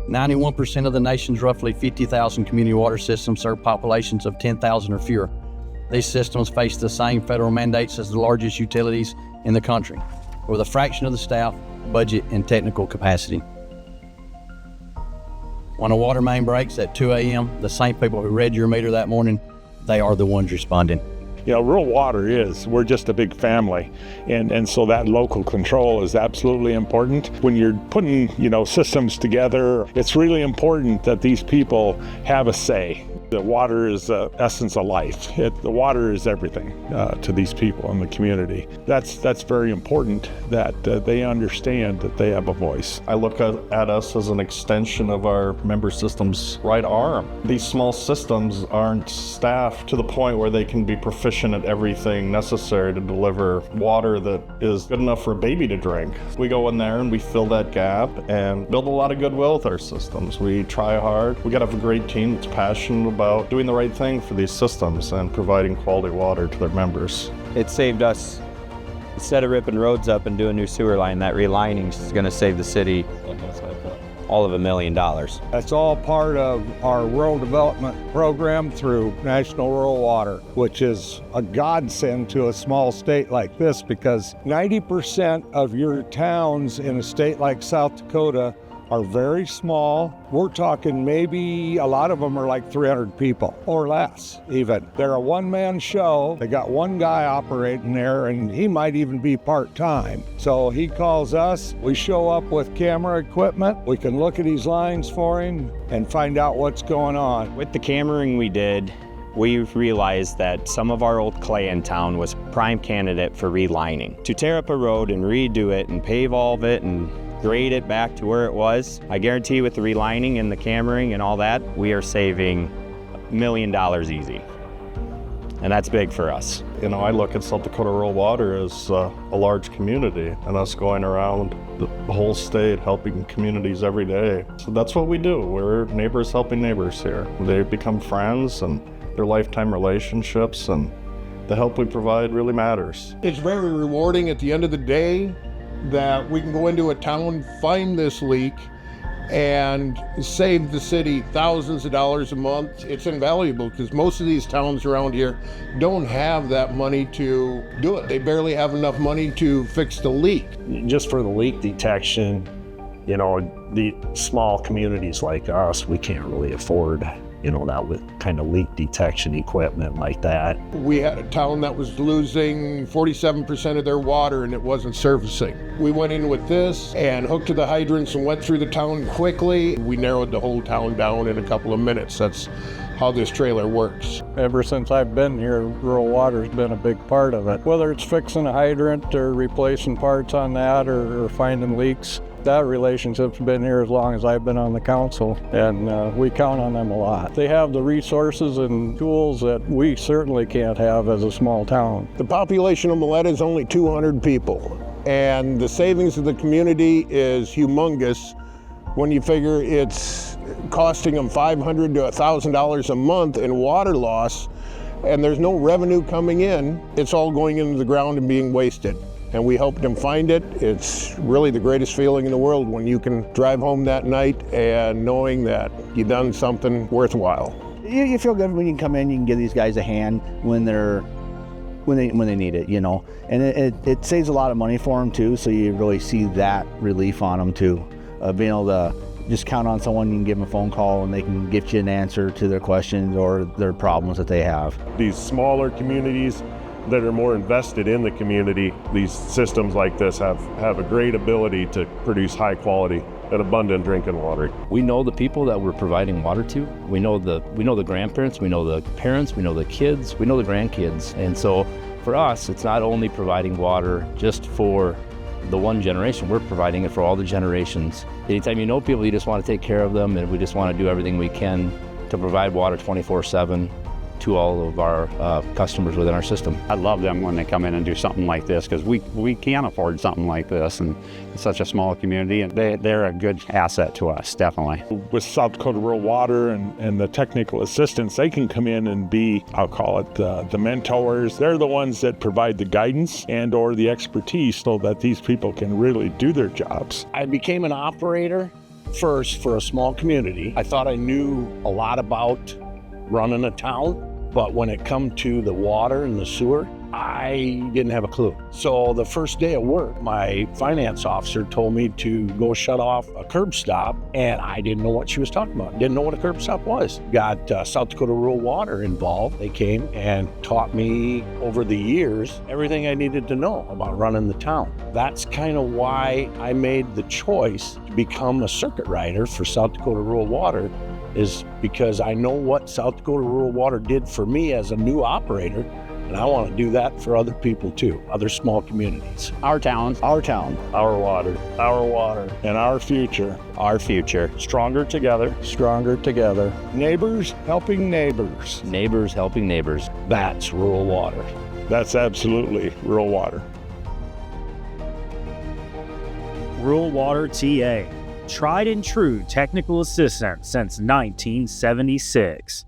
91% of the nation's roughly 50,000 community water systems serve populations of 10,000 or fewer. These systems face the same federal mandates as the largest utilities in the country, with a fraction of the staff, budget, and technical capacity. When a water main breaks at 2 a.m., the same people who read your meter that morning, they are the ones responding. You know, rural water we're just a big family. And so that local control is absolutely important. When you're putting, systems together, it's really important that these people have a say. The water is the essence of life. The water is everything to these people in the community. That's very important that they understand that they have a voice. I look at us as an extension of our member system's right arm. These small systems aren't staffed to the point where they can be proficient at everything necessary to deliver water that is good enough for a baby to drink. We go in there and we fill that gap and build a lot of goodwill with our systems. We try hard. We got to have a great team that's passionate about doing the right thing for these systems and providing quality water to their members. It saved us. Instead of ripping roads up and doing a new sewer line, that relining is going to save the city all of $1 million. That's all part of our rural development program through National Rural Water, which is a godsend to a small state like this, because 90% of your towns in a state like South Dakota are very small. We're talking maybe a lot of them are like 300 people or less even. They're a one-man show. They got one guy operating there, and he might even be part-time. So he calls us, we show up with camera equipment, we can look at his lines for him and find out what's going on. With the cameraing we did, we've realized that some of our old clay in town was prime candidate for relining. To tear up a road and redo it and pave all of it and grade it back to where it was, I guarantee with the relining and the cameraing and all that, we are saving $1 million easy. And that's big for us. I look at South Dakota Rural Water as a large community, and us going around the whole state helping communities every day. So that's what we do. We're neighbors helping neighbors here. They become friends, and they're lifetime relationships, and the help we provide really matters. It's very rewarding at the end of the day that we can go into a town, find this leak, and save the city thousands of dollars a month. It's invaluable because most of these towns around here don't have that money to do it. They barely have enough money to fix the leak. Just for the leak detection, the small communities like us, we can't really afford that with kind of leak detection equipment like that. We had a town that was losing 47% of their water and it wasn't surfacing. We went in with this and hooked to the hydrants and went through the town quickly. We narrowed the whole town down in a couple of minutes. That's how this trailer works. Ever since I've been here, rural water's been a big part of it. Whether it's fixing a hydrant or replacing parts on that or finding leaks, that relationship's been here as long as I've been on the council, and we count on them a lot. They have the resources and tools that we certainly can't have as a small town. The population of Milletta is only 200 people, and the savings of the community is humongous when you figure it's costing them $500 to $1,000 a month in water loss, and there's no revenue coming in. It's all going into the ground and being wasted. And we helped them find it. It's really the greatest feeling in the world when you can drive home that night and knowing that you've done something worthwhile. You feel good when you come in, you can give these guys a hand when they need it, And it saves a lot of money for them too, so you really see that relief on them too. Being able to just count on someone, you can give them a phone call and they can get you an answer to their questions or their problems that they have. These smaller communities that are more invested in the community, these systems like this have a great ability to produce high quality and abundant drinking water. We know the people that we're providing water to. We know the grandparents, we know the parents, we know the kids, we know the grandkids. And so for us, it's not only providing water just for the one generation, we're providing it for all the generations. Anytime you know people, you just want to take care of them, and we just want to do everything we can to provide water 24/7 to all of our customers within our system. I love them when they come in and do something like this, because we can't afford something like this, and it's such a small community, and they're a good asset to us, definitely. With South Dakota Rural Water and the technical assistance, they can come in and be, I'll call it the mentors. They're the ones that provide the guidance and or the expertise so that these people can really do their jobs. I became an operator First, for a small community, I thought I knew a lot about running a town, but when it come to the water and the sewer, I didn't have a clue. So the first day of work, my finance officer told me to go shut off a curb stop, and I didn't know what she was talking about. Didn't know what a curb stop was. Got South Dakota Rural Water involved. They came and taught me over the years everything I needed to know about running the town. That's kind of why I made the choice to become a circuit rider for South Dakota Rural Water, is because I know what South Dakota Rural Water did for me as a new operator. And I want to do that for other people too, other small communities. Our town, Our town. Our water. Our water, And our future. Our future. Stronger together. stronger together. Neighbors helping neighbors. Neighbors helping neighbors. That's rural water. That's absolutely rural water. Rural Water TA. Tried and true technical assistance since 1976.